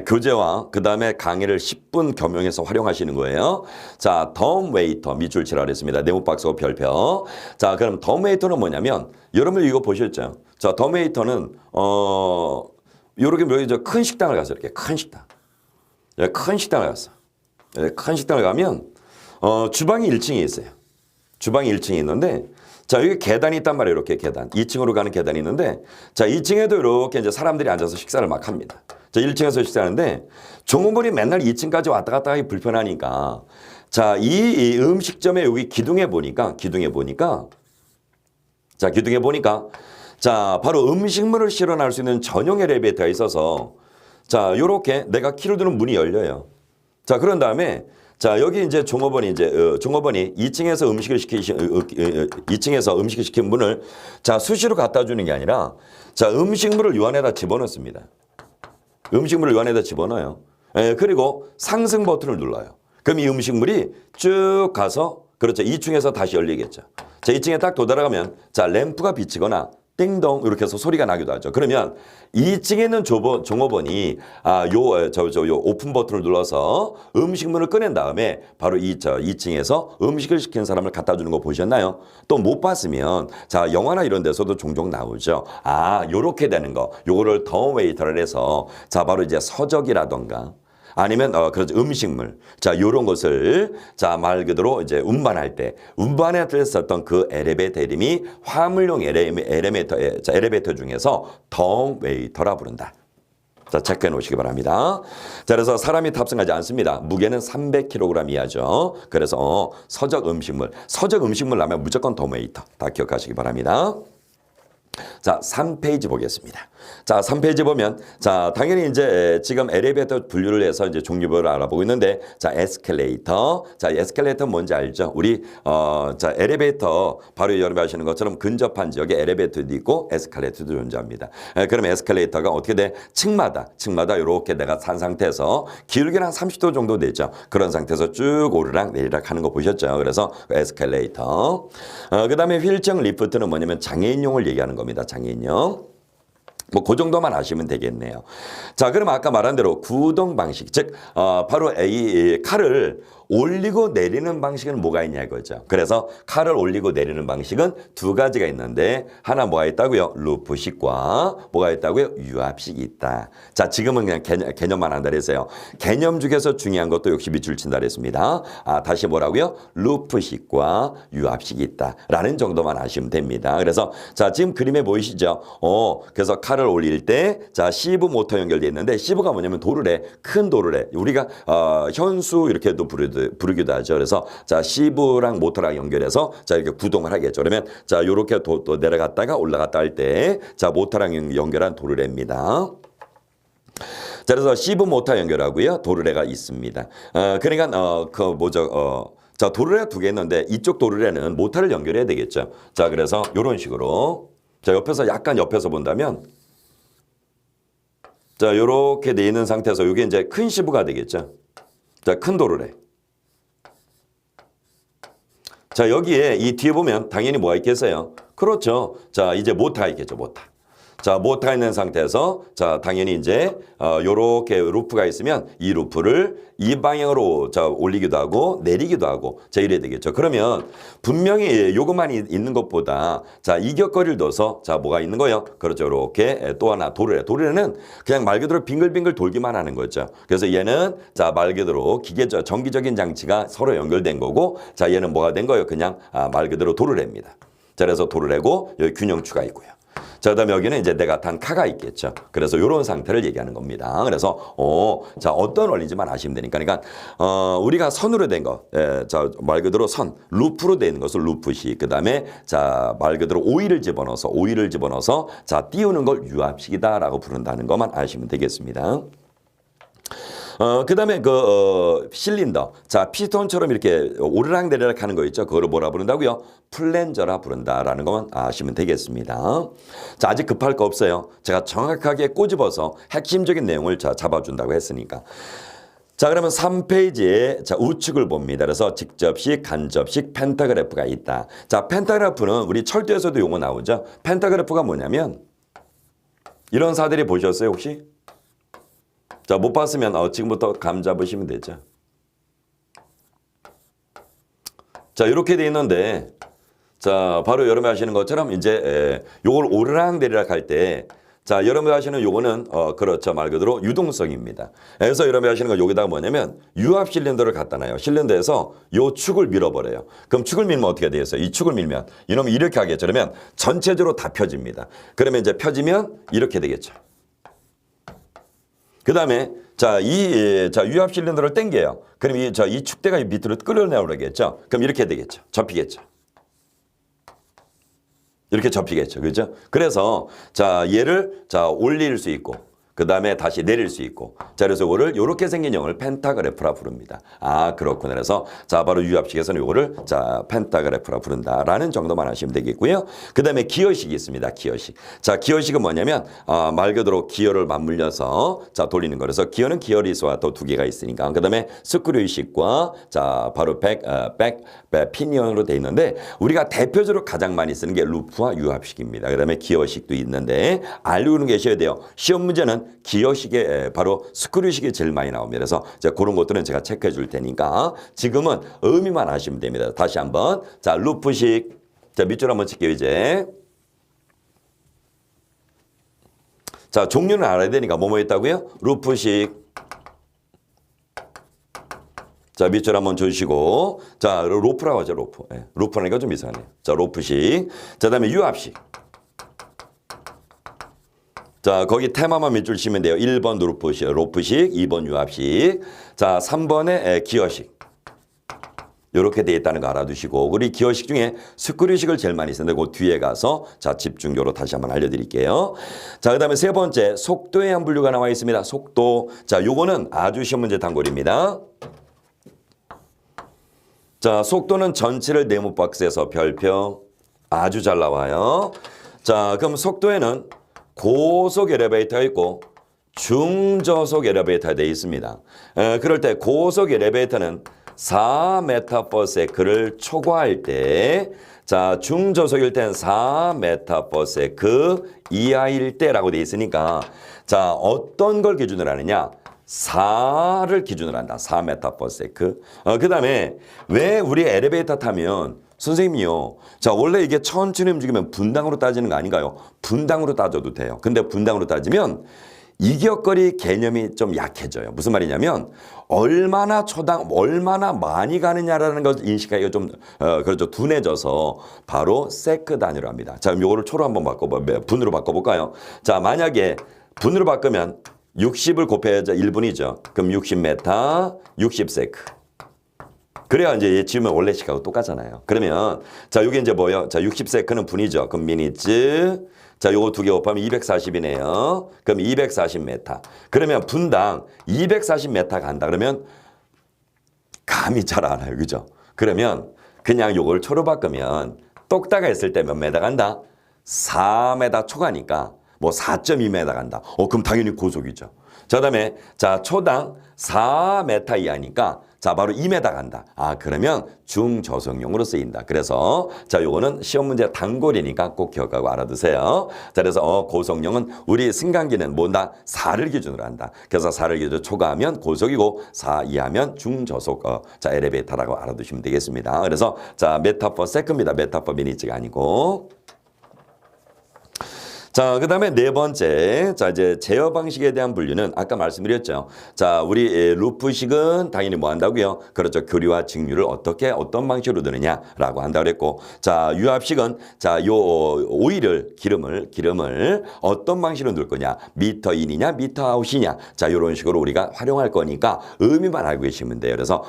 Speaker 1: 교재와 그 다음에 강의를 10분 겸용해서 활용하시는 거예요. 자, 덤웨이터 밑줄 치라 그랬습니다. 네모박스고 별표. 자, 그럼 덤웨이터는 뭐냐면 여러분 이거 보셨죠? 자, 덤웨이터는 요렇게 큰 식당을 가서 이렇게 큰 식당. 큰 식당을 갔어. 큰 식당을 가면 주방이 1층에 있어요. 주방이 1층에 있는데 자, 여기 계단이 있단 말이에요. 이렇게 계단. 2층으로 가는 계단이 있는데 자, 2층에도 이렇게 이제 사람들이 앉아서 식사를 막 합니다. 자, 1층에서 식사하는데 종업원이 맨날 2층까지 왔다 갔다 하기 불편하니까 자, 이 음식점에 여기 기둥에 보니까 자, 바로 음식물을 실어놓을 수 있는 전용 엘리베이터가 있어서 자, 요렇게 내가 키를 두는 문이 열려요. 자, 그런 다음에 자, 여기 이제 종업원이 2층에서 음식을 2층에서 음식을 시킨 분을 자, 수시로 갖다 주는 게 아니라 자, 음식물을 요 안에다 집어넣습니다. 음식물을 요 안에다 집어넣어요. 그리고 상승 버튼을 눌러요. 그럼 이 음식물이 쭉 가서 그렇죠. 2층에서 다시 열리겠죠. 자, 2층에 딱 도달하면 자, 램프가 비치거나 띵동 이렇게 해서 소리가 나기도 하죠. 그러면 2층에 있는 종업원이 요 오픈 버튼을 눌러서 음식물을 꺼낸 다음에 바로 2층에서 음식을 시킨 사람을 갖다 주는 거 보셨나요? 또 못 봤으면 자, 영화나 이런 데서도 종종 나오죠. 아, 요렇게 되는 거. 요거를 덤웨이터를 해서 자, 바로 이제 서적이라던가 아니면 그렇죠. 음식물. 자, 요런 것을 자, 말 그대로 이제 운반할 때 썼던 그 엘리베이터 이름이 화물용 엘리베이터 중에서 덤웨이터라 부른다. 자, 체크해 놓으시기 바랍니다. 자, 그래서 사람이 탑승하지 않습니다. 무게는 300kg 이하죠. 그래서 서적 음식물 하면 무조건 덤웨이터. 다 기억하시기 바랍니다. 자, 3페이지 보겠습니다. 자, 3페이지 보면 자, 당연히 이제 지금 엘리베이터 분류를 해서 이제 종류별로 알아보고 있는데 자, 에스컬레이터. 자, 에스컬레이터 뭔지 알죠? 우리 자, 엘리베이터 바로 여러분이 아시는 것처럼 근접한 지역에 엘리베이터도 있고 에스컬레이터도 존재합니다. 그럼 에스컬레이터가 어떻게 돼? 층마다 이렇게 내가 산 상태에서 기울기는 한 30도 정도 되죠. 그런 상태에서 쭉 오르락 내리락 하는 거 보셨죠? 그래서 에스컬레이터. 그다음에 휠체어 리프트는 뭐냐면 장애인용을 얘기하는 겁니다. 장애인용. 뭐 그 정도만 아시면 되겠네요. 자, 그럼 아까 말한 대로 구동 방식, 즉 바로 이 칼을 올리고 내리는 방식은 뭐가 있냐 이거죠. 그래서 칼을 올리고 내리는 방식은 두 가지가 있는데 하나 뭐가 있다고요? 루프식과 뭐가 있다고요? 유압식이 있다. 자, 지금은 그냥 개념만 한다 그랬어요. 개념 중에서 중요한 것도 역시 밑줄 친다 그랬습니다. 다시 뭐라고요? 루프식과 유압식이 있다라는 정도만 아시면 됩니다. 그래서 자, 지금 그림에 보이시죠? 그래서 칼을 올릴 때 자, 시브 모터 연결되어 있는데 시브가 뭐냐면 도르래, 큰 도르래. 우리가 현수 이렇게도 부르기도 하죠. 그래서 자, 시브랑 모터랑 연결해서 자, 이렇게 구동을 하겠죠. 그러면 자, 요렇게 또 내려갔다가 올라갔다 할 때 자, 모터랑 연결한 도르래입니다. 자, 그래서 시브 모터 연결하고요. 도르래가 있습니다. 그러니까 자, 도르래가 두 개 있는데 이쪽 도르래는 모터를 연결해야 되겠죠. 자, 그래서 요런 식으로 자, 약간 옆에서 본다면 자, 요렇게 돼 있는 상태에서 이게 이제 큰 시브가 되겠죠. 자, 큰 도르래. 자, 여기에 이 뒤에 보면 당연히 뭐가 있겠어요? 그렇죠. 자, 이제 모터가 있겠죠, 모터. 자, 모터가 있는 상태에서 자, 당연히 이제 요렇게 루프가 있으면 이 루프를 이 방향으로 자, 올리기도 하고 내리기도 하고 자, 이래야 되겠죠. 그러면 분명히 요것만 있는 것보다 자, 이격거리를 둬서 자, 뭐가 있는 거예요? 그렇죠. 이렇게 또 하나 도르래는 그냥 말 그대로 빙글빙글 돌기만 하는 거죠. 그래서 얘는 자, 말 그대로 전기적인 장치가 서로 연결된 거고 자, 얘는 뭐가 된 거예요? 그냥 말 그대로 도르래입니다. 자, 그래서 도르래고 여기 균형추가 있고요. 자, 그다음에 여기는 이제 내가 탄 카가 있겠죠. 그래서 이런 상태를 얘기하는 겁니다. 그래서 자, 어떤 원리인지만 아시면 되니까. 그러니까 우리가 선으로 된 거, 자, 말 그대로 선, 루프로 된 것을 루프식. 그다음에 자, 말 그대로 오일을 집어넣어서 자, 띄우는 걸 유압식이다라고 부른다는 것만 아시면 되겠습니다. 그 다음에 실린더. 자, 피스톤처럼 이렇게 오르락 내리락 하는 거 있죠. 그거를 뭐라 부른다고요? 플랜저라 부른다라는 것만 아시면 되겠습니다. 자, 아직 급할 거 없어요. 제가 정확하게 꼬집어서 핵심적인 내용을 잡아준다고 했으니까. 자, 그러면 3페이지에 자, 우측을 봅니다. 그래서 직접식, 간접식, 펜타그래프가 있다. 자, 펜타그래프는 우리 철도에서도 용어 나오죠. 펜타그래프가 뭐냐면 이런 사들이 보셨어요, 혹시? 자, 못 봤으면 지금부터 감 잡으시면 되죠. 자, 이렇게 돼 있는데, 자, 바로 여러분이 하시는 것처럼 이제 요걸 오르락 내리락 할 때, 자, 여러분이 하시는 요거는 그렇죠, 말 그대로 유동성입니다. 그래서 여러분이 하시는 건 여기다가 뭐냐면 유압 실린더를 갖다 놔요. 실린더에서 요 축을 밀어버려요. 그럼 축을 밀면 어떻게 되겠어요? 이 축을 밀면 이놈이 이렇게 하겠죠. 그러면 전체적으로 다 펴집니다. 그러면 이제 펴지면 이렇게 되겠죠. 그 다음에 자, 유압 실린더를 당겨요. 그럼 이 축대가 밑으로 끌어내오겠죠. 그럼 이렇게 되겠죠. 접히겠죠. 이렇게 접히겠죠. 그죠? 그래서 자, 얘를 자, 올릴 수 있고 그 다음에 다시 내릴 수 있고. 자, 그래서 이거를 이렇게 생긴 형을 펜타그래프라 부릅니다. 아, 그렇구나. 그래서 자, 바로 유압식에서는 이거를 자, 펜타그래프라 부른다라는 정도만 하시면 되겠고요. 그 다음에 기어식이 있습니다. 기어식. 자, 기어식은 뭐냐면 말 그대로 기어를 맞물려서 자, 돌리는 거. 그래서 기어는 기어리스와 또 두 개가 있으니까. 그 다음에 스크류식과 자, 바로 피니언으로 돼 있는데 우리가 대표적으로 가장 많이 쓰는 게 루프와 유압식입니다. 그 다음에 기어식도 있는데 알고 계셔야 돼요. 시험 문제는 기어식에 바로 스크류식이 제일 많이 나옵니다. 그래서 그런 것들은 제가 체크해 줄 테니까 지금은 의미만 아시면 됩니다. 다시 한번 자, 루프식. 자, 밑줄 한번 칠게요. 이제 자, 종류는 알아야 되니까 뭐뭐 있다고요? 루프식. 자, 밑줄 한번 주시고 자, 로프라고 하죠. 로프. 네, 로프라니까 좀 이상하네요. 자, 로프식. 자, 그다음에 유압식. 자, 거기 테마만 밑줄 치면 돼요. 1번 로프식, 2번 유압식. 자, 3번에 기어식. 이렇게 돼 있다는 거 알아두시고 우리 기어식 중에 스크류식을 제일 많이 쓰는데 그 뒤에 가서 자, 집중적으로 다시 한번 알려드릴게요. 자, 그 다음에 세 번째 속도의 한 분류가 나와 있습니다. 속도. 자, 요거는 아주 시험 문제 단골입니다. 자, 속도는 전체를 네모 박스에서 별표. 아주 잘 나와요. 자, 그럼 속도에는 고속 엘리베이터가 있고 중저속 엘리베이터가 되어 있습니다. 그럴 때 고속 엘리베이터는 4m/s를 초과할 때 자, 중저속일 땐 4m/s 이하일 때라고 되어 있으니까 자, 어떤 걸 기준으로 하느냐? 4를 기준으로 한다. 4m/s. 그 다음에 왜 우리 엘리베이터 타면 선생님이요. 자, 원래 이게 천천히 움직이면 분당으로 따지는 거 아닌가요? 분당으로 따져도 돼요. 근데 분당으로 따지면 이격거리 개념이 좀 약해져요. 무슨 말이냐면 얼마나 초당 얼마나 많이 가느냐라는 걸 인식하기가 좀 그렇죠. 둔해져서 바로 세크 단위로 합니다. 자, 그럼 요거를 초로 한번 분으로 바꿔볼까요? 자, 만약에 분으로 바꾸면 60을 곱해야죠. 1분이죠. 그럼 60m, 60세크. 그래야 이제 얘 지우면 원래 시간하고 똑같잖아요. 그러면 자, 요게 이제 뭐예요? 자, 60세크는 분이죠. 그럼 미니츠. 자, 요거 두 개 곱하면 240이네요. 그럼 240m. 그러면 분당 240m 간다. 그러면 감이 잘 안 와요. 그죠? 그러면 그냥 요걸 초로 바꾸면 똑딱가 있을 때 몇 메다 간다? 4m 초과니까 뭐 4.2m 간다. 그럼 당연히 고속이죠. 자, 그다음에 자, 초당 4m 이하니까 자, 바로 2m 간다. 아, 그러면 중저속용으로 쓰인다. 그래서 자, 요거는 시험 문제 단골이니까 꼭 기억하고 알아두세요. 자, 그래서 고속용은 우리 승강기는 뭐다? 4를 기준으로 한다. 그래서 4를 기준으로 초과하면 고속이고 4 이하면 중저속 자, 엘리베이터라고 알아두시면 되겠습니다. 그래서 자, 메타 퍼 세크입니다. 메타 퍼 미니츠가 아니고. 자, 그다음에 네 번째. 자, 이제 제어 방식에 대한 분류는 아까 말씀드렸죠. 자, 우리 루프식은 당연히 뭐 한다고요? 그렇죠. 교류와 직류를 어떤 방식으로 넣느냐라고 한다고 그랬고. 자, 유압식은 자, 요 오일을 기름을 어떤 방식으로 넣을 거냐? 미터 인이냐, 미터 아웃이냐. 자, 요런 식으로 우리가 활용할 거니까 의미만 알고 계시면 돼요. 그래서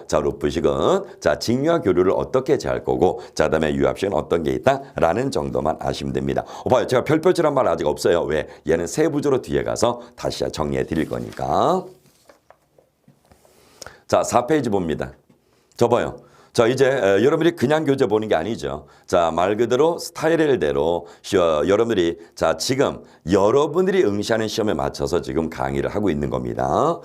Speaker 1: 자, 루프식은 자, 직류와 교류를 어떻게 제할 거고, 자, 그다음에 유압식은 어떤 게 있다라는 정도만 아시면 됩니다. 봐요. 제가 별표처럼 말 아직 없어요. 왜? 얘는 세부적으로 뒤에 가서 다시 정리해 드릴 거니까. 자, 4페이지 봅니다. 저 봐요. 자, 이제 여러분들이 그냥 교재 보는 게 아니죠. 자, 말 그대로 스타일대로 여러분들이 자, 지금 여러분들이 응시하는 시험에 맞춰서 지금 강의를 하고 있는 겁니다.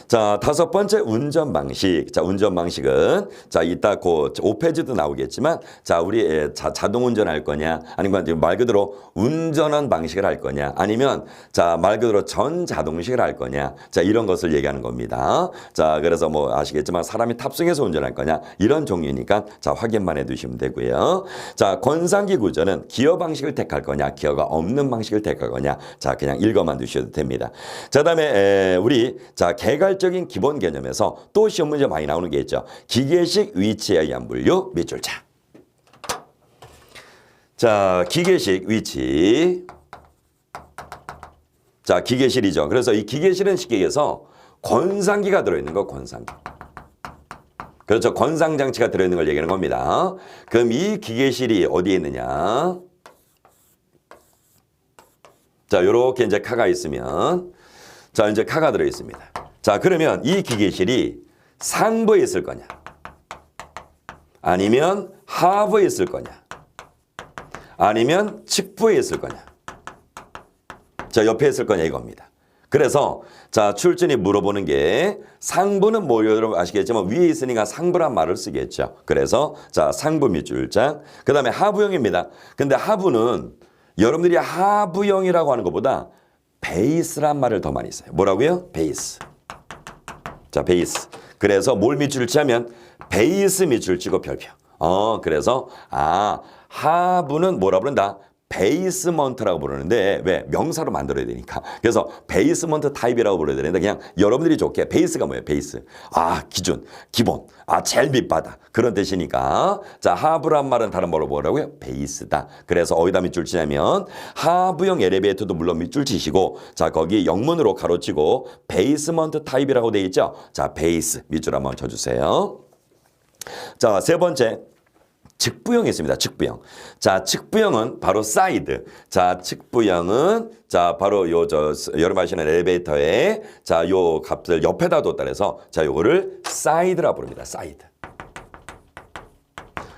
Speaker 1: 자, 다섯 번째 운전 방식. 자, 운전 방식은 자, 이따 그 5페이지도 나오겠지만 자, 우리 자동 운전할 거냐, 아니면 말 그대로 운전한 방식을 할 거냐, 아니면 자, 말 그대로 전 자동식을 할 거냐. 자, 이런 것을 얘기하는 겁니다. 자, 그래서 뭐 아시겠지만 사람이 탑승해서 운전할 거냐, 이런 종류니까 자, 확인만 해 두시면 되고요. 자, 권상기 구조는 기어 방식을 택할 거냐, 기어가 없는 방식을 택할 거냐. 자, 그냥 읽어만 두셔도 됩니다. 자, 그다음에 우리 자, 개괄적인 기본 개념에서 또 시험 문제 많이 나오는 게 있죠. 기계식 위치에 의한 분류 밑줄자. 자, 기계식 위치. 자, 기계실이죠. 그래서 이 기계실은 쉽게 얘기해서 권상기가 들어있는 거, 권상기. 그렇죠. 권상장치가 들어있는 걸 얘기하는 겁니다. 그럼 이 기계실이 어디에 있느냐? 자, 요렇게 이제 카가 있으면, 자, 이제 카가 들어있습니다. 자, 그러면 이 기계실이 상부에 있을 거냐? 아니면 하부에 있을 거냐? 아니면 측부에 있을 거냐? 자, 옆에 있을 거냐 이겁니다. 그래서 자, 출전이 물어보는 게 상부는 뭐 여러분 아시겠지만 위에 있으니까 상부란 말을 쓰겠죠. 그래서 자, 상부 밑줄장. 그다음에 하부형입니다. 근데 하부는 여러분들이 하부형이라고 하는 것보다 베이스란 말을 더 많이 써요. 뭐라고요? 베이스. 자, 베이스. 그래서 뭘 밑줄을 치면 베이스 밑줄 치고 별표. 그래서 하부는 뭐라 부른다? 베이스먼트라고 부르는데 왜? 명사로 만들어야 되니까. 그래서 베이스먼트 타입이라고 불러야 되는데 그냥 여러분들이 좋게 베이스가 뭐예요? 베이스. 기준, 기본, 제일 밑바닥 그런 뜻이니까. 자, 하부란 말은 다른 말로 뭐라고요? 베이스다. 그래서 어디다 밑줄 치냐면 하부형 엘리베이터도 물론 밑줄 치시고 자, 거기 영문으로 가로치고 베이스먼트 타입이라고 돼 있죠. 자, 베이스 밑줄 한번 쳐주세요. 자, 세 번째. 측부형이 있습니다. 측부형. 자, 측부형은 바로 사이드. 자, 측부형은 자, 바로 여러분 아시는 엘리베이터에 자, 요 값을 옆에다 뒀다 그래서 자, 요거를 사이드라 부릅니다. 사이드.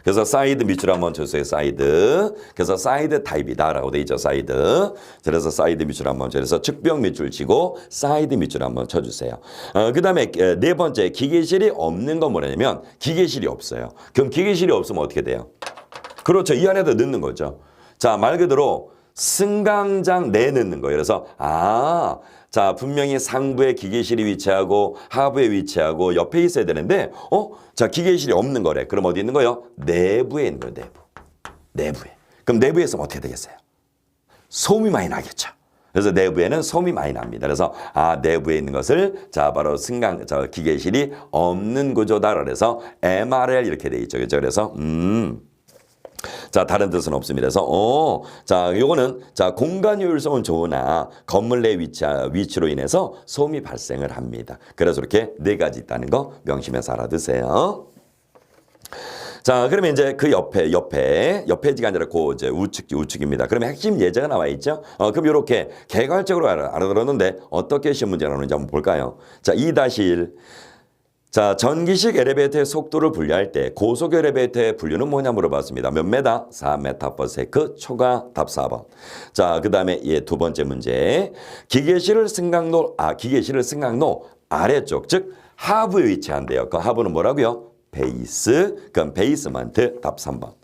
Speaker 1: 그래서 사이드 밑줄 한번 쳐주세요. 사이드. 그래서 사이드 타입이다라고 돼 있죠. 사이드. 그래서 사이드 밑줄 한번 쳐서 측부형 밑줄 치고 사이드 밑줄 한번 쳐주세요. 그다음에 네 번째 기계실이 없는 건 뭐냐면 기계실이 없어요. 그럼 기계실이 없으면 어떻게 돼요? 그렇죠. 이 안에다 넣는 거죠. 자, 말 그대로 승강장 내에 넣는 거예요. 그래서 자, 분명히 상부에 기계실이 위치하고 하부에 위치하고 옆에 있어야 되는데 자, 기계실이 없는 거래. 그럼 어디 있는 거예요? 내부에 있는 거예요. 내부에. 그럼 내부에 있으면 어떻게 되겠어요? 소음이 많이 나겠죠. 그래서 내부에는 소음이 많이 납니다. 그래서 내부에 있는 것을 자, 바로 기계실이 없는 구조다. 그래서 MRL 이렇게 돼 있죠. 그렇죠? 그래서 자, 다른 뜻은 없습니다. 그래서 자, 요거는 자, 공간 효율성은 좋으나 건물 내 위치로 인해서 소음이 발생을 합니다. 그래서 이렇게 네 가지 있다는 거 명심해서 알아두세요. 자, 그러면 이제 그 옆에지가 아니라 이제 우측입니다. 그러면 핵심 예제가 나와 있죠. 그럼 이렇게 개괄적으로 알아들었는데 어떻게 시험 문제가 나오는지 한번 볼까요? 자, 2-1. 자, 전기식 엘리베이터의 속도를 분류할 때 고속 엘리베이터의 분류는 뭐냐 물어봤습니다. 몇 메다? 4m/s. 초과 답 4번. 자, 그 다음에 두 번째 문제. 기계실을 승강로 아래쪽, 즉 하부에 위치한대요. 그 하부는 뭐라고요? 베이스. 그럼 베이스먼트 답 3번.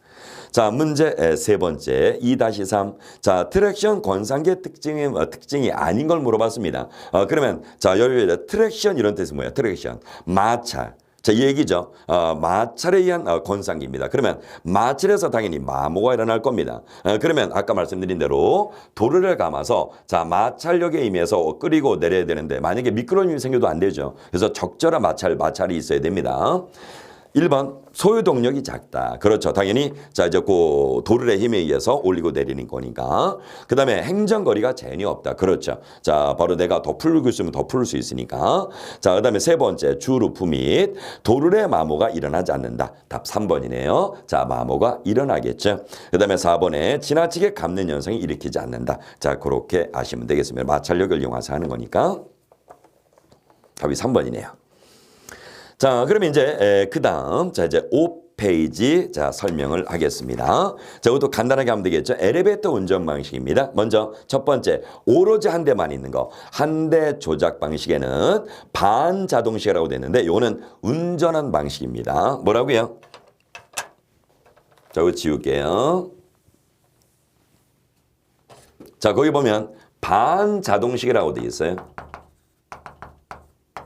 Speaker 1: 자, 문제 세 번째 2-3. 자, 트랙션 권상기의 특징이 아닌 걸 물어봤습니다. 그러면 자, 여기 트랙션 이런 뜻은 뭐야? 트랙션 마찰. 자, 이 얘기죠. 마찰에 의한 권상기입니다. 그러면 마찰에서 당연히 마모가 일어날 겁니다. 그러면 아까 말씀드린 대로 도르를 감아서 자, 마찰력에 의해서 끓이고 내려야 되는데 만약에 미끄러움이 생겨도 안 되죠. 그래서 적절한 마찰이 있어야 됩니다. 1번 소유동력이 작다. 그렇죠. 당연히 자 이제 그 도르의 힘에 의해서 올리고 내리는 거니까. 그다음에 행정거리가 전혀 없다. 그렇죠. 자 바로 내가 더 풀고 있으면 더 풀 수 있으니까. 자 그다음에 세 번째 주루프 및 도르의 마모가 일어나지 않는다. 답 3번이네요. 자 마모가 일어나겠죠. 그다음에 4번에 지나치게 감는 현상이 일으키지 않는다. 자 그렇게 아시면 되겠습니다. 마찰력을 이용해서 하는 거니까. 답이 3번이네요. 자, 그러면 이제 그 다음 자 이제 5페이지 자 설명을 하겠습니다. 자, 이것도 간단하게 하면 되겠죠. 엘리베이터 운전 방식입니다. 먼저 첫 번째 오로지 한 대만 있는 거. 한 대 조작 방식에는 반자동식이라고 되어 있는데 이거는 운전한 방식입니다. 뭐라고요? 자, 이거 지울게요. 자, 거기 보면 반자동식이라고 되어 있어요.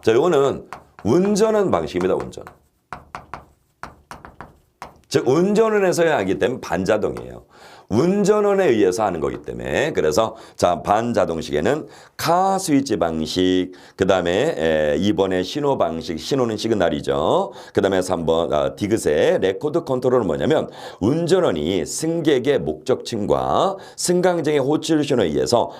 Speaker 1: 자, 이거는 운전은 방식입니다. 운전. 즉 운전을 해서야 하기 때문에 반자동이에요. 운전원에 의해서 하는 거기 때문에 그래서 자 반자동식에는 카 스위치 방식 그 다음에 2번에 신호 방식 신호는 시그널이죠. 그 다음에 3번 디귿의 레코드 컨트롤은 뭐냐면 운전원이 승객의 목적층과 승강장의 호출 신호에 의해서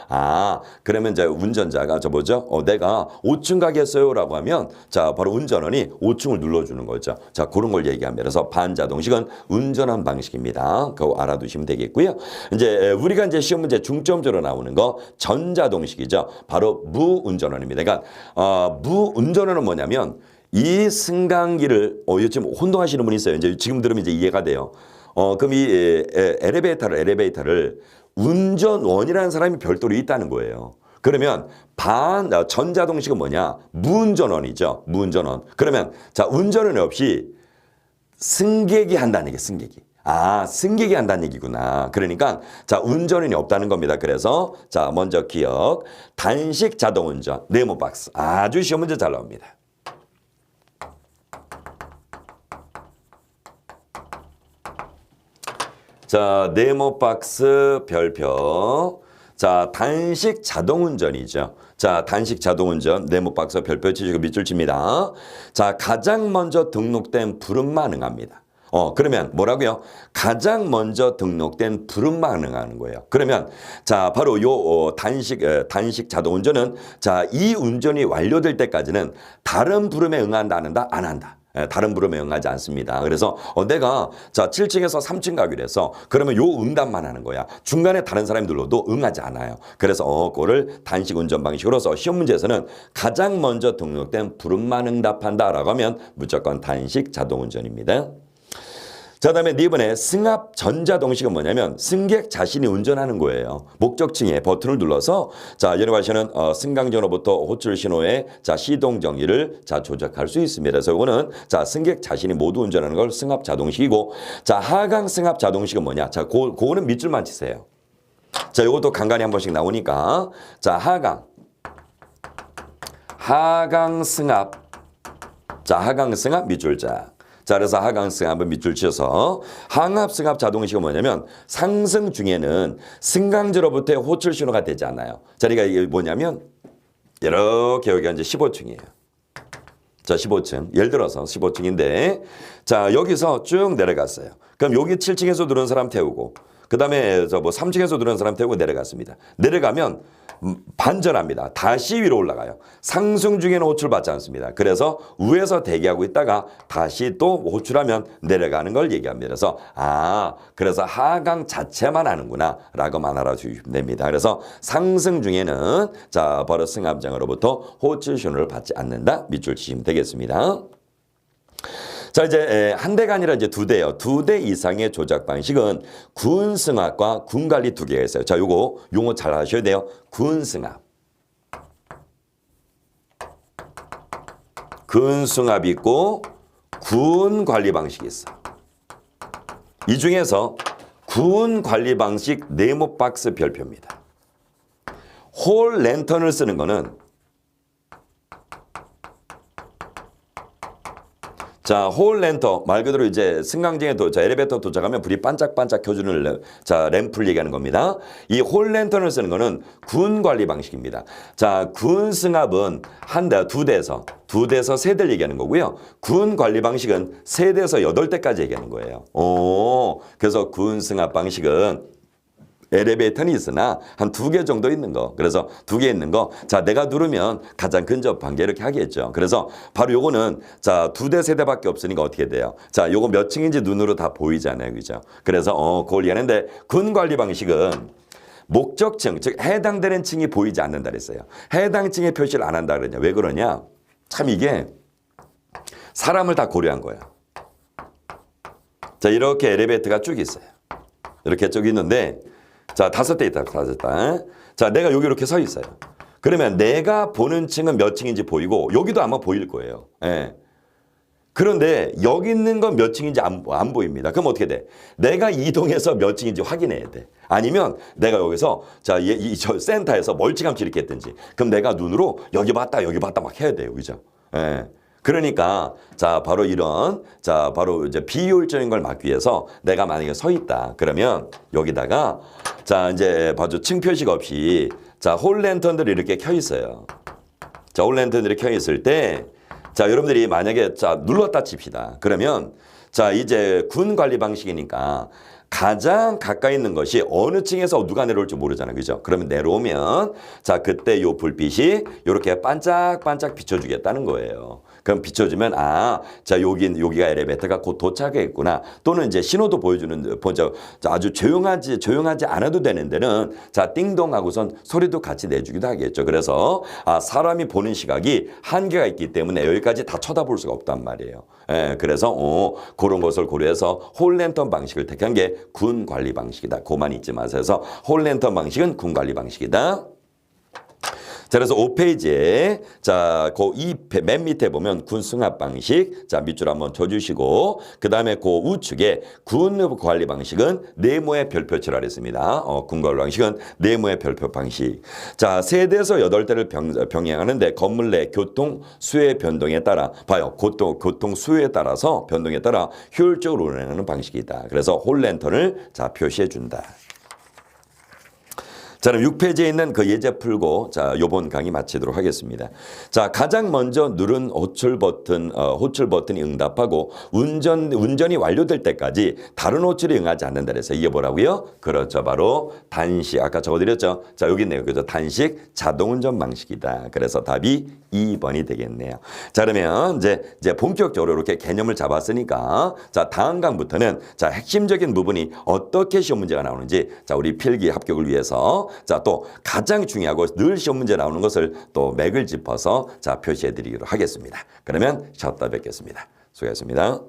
Speaker 1: 그러면 이제 운전자가 저 뭐죠? 내가 5층 가겠어요 라고 하면 자 바로 운전원이 5층을 눌러주는 거죠. 자 그런 걸 얘기합니다. 그래서 반자동식은 운전원 방식입니다. 그거 알아두시면 되겠고요. 이제 우리가 이제 시험 문제 중점적으로 나오는 거 전자동식이죠. 바로 무운전원입니다. 그러니까 무운전원은 뭐냐면 이 승강기를 요즘 혼동하시는 분이 있어요. 이제 지금 들으면 이제 이해가 돼요. 그럼 이 엘리베이터를 운전원이라는 사람이 별도로 있다는 거예요. 그러면 전자동식은 뭐냐? 무운전원이죠. 무운전원. 그러면 자 운전원 없이 승객이 한다는 얘기예요. 승객이. 승객이 한다는 얘기구나. 그러니까 자 운전원이 없다는 겁니다. 그래서 자 먼저 기억 단식 자동운전 네모박스 아주 시험 문제 잘 나옵니다. 자 네모박스 별표 자 단식 자동운전이죠. 자 단식 자동운전 네모박스 별표 치시고 밑줄 칩니다. 자 가장 먼저 등록된 불음만 응합니다. 그러면 뭐라고요? 가장 먼저 등록된 불음만 응하는 거예요. 그러면 자 바로 요 단식 자동운전은 자 이 운전이 완료될 때까지는 다른 불음에 응한다 안 한다? 안 한다. 다른 불음에 응하지 않습니다. 그래서 내가 자 7층에서 3층 가기로 해서 그러면 요 응답만 하는 거야. 중간에 다른 사람이 눌러도 응하지 않아요. 그래서 그거를 단식 운전 방식으로서 시험 문제에서는 가장 먼저 등록된 불음만 응답한다라고 하면 무조건 단식 자동운전입니다. 자, 다음에 네 번에 승합 전자동식은 뭐냐면 승객 자신이 운전하는 거예요. 목적층에 버튼을 눌러서 자, 여러분께서는 승강전으로부터 호출 신호의 자, 시동 정지를 자, 조작할 수 있습니다. 그래서 이거는 자, 승객 자신이 모두 운전하는 걸 승합 자동식이고 자, 하강 승합 자동식은 뭐냐? 자, 그거는 밑줄만 치세요. 자, 이것도 간간히 한 번씩 나오니까 자, 하강 승합 자, 하강 승합 밑줄자. 자, 그래서 하강승합 한번 밑줄 치셔서 항합승합 자동식은 뭐냐면 상승 중에는 승강제로부터의 호출 신호가 되지 않아요. 자, 그러니까 이게 뭐냐면 이렇게 여기가 이제 15층이에요. 자, 15층. 예를 들어서 15층인데 자, 여기서 쭉 내려갔어요. 그럼 여기 7층에서 들어온 사람 태우고 그 다음에 3층에서 들어온 사람 태우고 내려갔습니다. 내려가면 반전합니다. 다시 위로 올라가요. 상승 중에는 호출받지 않습니다. 그래서 위에서 대기하고 있다가 다시 또 호출하면 내려가는 걸 얘기합니다. 그래서 그래서 하강 자체만 하는구나 라고만 알아주시면 됩니다. 그래서 상승 중에는 자 바로 승합장으로부터 호출 신호를 받지 않는다. 밑줄 치시면 되겠습니다. 자, 이제 한 대가 아니라 이제 두 대예요. 두 대 이상의 조작 방식은 군승합과 군관리 두 개가 있어요. 자, 요거 용어 잘 아셔야 돼요. 군승합. 군승합이 있고 군관리 방식이 있어. 이 중에서 군관리 방식 네모박스 별표입니다. 홀 랜턴을 쓰는 거는 자, 홀 랜턴 말 그대로 이제 승강장에 엘리베이터 도착하면 불이 반짝반짝 켜주는 램프를 얘기하는 겁니다. 이 홀 랜턴을 쓰는 거는 군 관리 방식입니다. 자, 군 승합은 한 대, 두 대에서 세 대를 얘기하는 거고요. 군 관리 방식은 세 대에서 여덟 대까지 얘기하는 거예요. 그래서 군 승합 방식은 엘리베이터는 있으나 한 두 개 정도 있는 거. 그래서 두 개 있는 거. 자, 내가 누르면 가장 근접한 게 이렇게 하겠죠. 그래서 바로 요거는 자, 두 대, 세 대밖에 없으니까 어떻게 돼요? 자, 요거 몇 층인지 눈으로 다 보이잖아요. 그죠? 그래서 그걸 얘기하는데 군 관리 방식은 목적층, 즉 해당되는 층이 보이지 않는다 그랬어요. 해당 층의 표시를 안 한다 그러냐. 왜 그러냐? 참 이게 사람을 다 고려한 거야. 자, 이렇게 엘리베이터가 쭉 있어요. 이렇게 쭉 있는데 자, 다섯 대 있다. 자, 내가 여기 이렇게 서 있어요. 그러면 내가 보는 층은 몇 층인지 보이고 여기도 아마 보일 거예요. 예. 그런데 여기 있는 건 몇 층인지 안 보입니다. 그럼 어떻게 돼? 내가 이동해서 몇 층인지 확인해야 돼. 아니면 내가 여기서 자, 저 센터에서 멀찌감치 이렇게 했든지 그럼 내가 눈으로 여기 봤다 막 해야 돼요. 그죠? 예. 그러니까 자, 바로 이런 자, 바로 이제 비효율적인 걸 막기 위해서 내가 만약에 서 있다. 그러면 여기다가 자, 이제 봐줘. 층 표시가 없이 자, 홀 랜턴들이 이렇게 켜 있어요. 자, 홀 랜턴들이 켜 있을 때 자, 여러분들이 만약에 자, 눌렀다 칩시다. 그러면 자, 이제 군 관리 방식이니까 가장 가까이 있는 것이 어느 층에서 누가 내려올지 모르잖아요. 그죠? 그러면 내려오면 자, 그때 요 불빛이 이렇게 반짝반짝 비춰주겠다는 거예요. 그럼 비춰주면 자, 여기가 엘리베이터가 곧 도착했구나. 또는 이제 신호도 보여주는 아주 조용하지 않아도 되는 데는 자, 띵동하고선 소리도 같이 내주기도 하겠죠. 그래서 사람이 보는 시각이 한계가 있기 때문에 여기까지 다 쳐다볼 수가 없단 말이에요. 예, 그래서 그런 것을 고려해서 홀랜턴 방식을 택한 게 군 관리 방식이다. 그만 잊지 마세요. 그래서 홀랜턴 방식은 군 관리 방식이다. 자, 그래서 5페이지에 자, 맨 밑에 보면 군 승합 방식. 자, 밑줄 한번 쳐주시고 그 다음에 그 우측에 군 관리 방식은 네모의 별표 칠하라 했습니다. 군 관리 방식은 네모의 별표 방식. 자, 세 대에서 여덟 대를 병행하는데 건물 내 교통 수의 변동에 따라 봐요. 교통 수에 따라서 변동에 따라 효율적으로 운행하는 방식이다. 그래서 홀랜턴을 자, 표시해 준다. 자, 그럼 6페이지에 있는 그 예제 풀고 자, 요번 강의 마치도록 하겠습니다. 자, 가장 먼저 누른 호출 버튼이 응답하고 운전이 완료될 때까지 다른 호출이 응하지 않는다 그래서 이게 뭐라고요? 그렇죠. 바로 단식. 아까 적어드렸죠. 자, 여기 있네요. 그죠? 단식 자동운전 방식이다. 그래서 답이 2번이 되겠네요. 자, 그러면 이제 본격적으로 이렇게 개념을 잡았으니까 자, 다음 강부터는 자, 핵심적인 부분이 어떻게 시험 문제가 나오는지 자, 우리 필기 합격을 위해서 자, 또 가장 중요하고 늘 시험 문제 나오는 것을 또 맥을 짚어서 자, 표시해 드리기로 하겠습니다. 그러면 쉬었다 뵙겠습니다. 수고하셨습니다.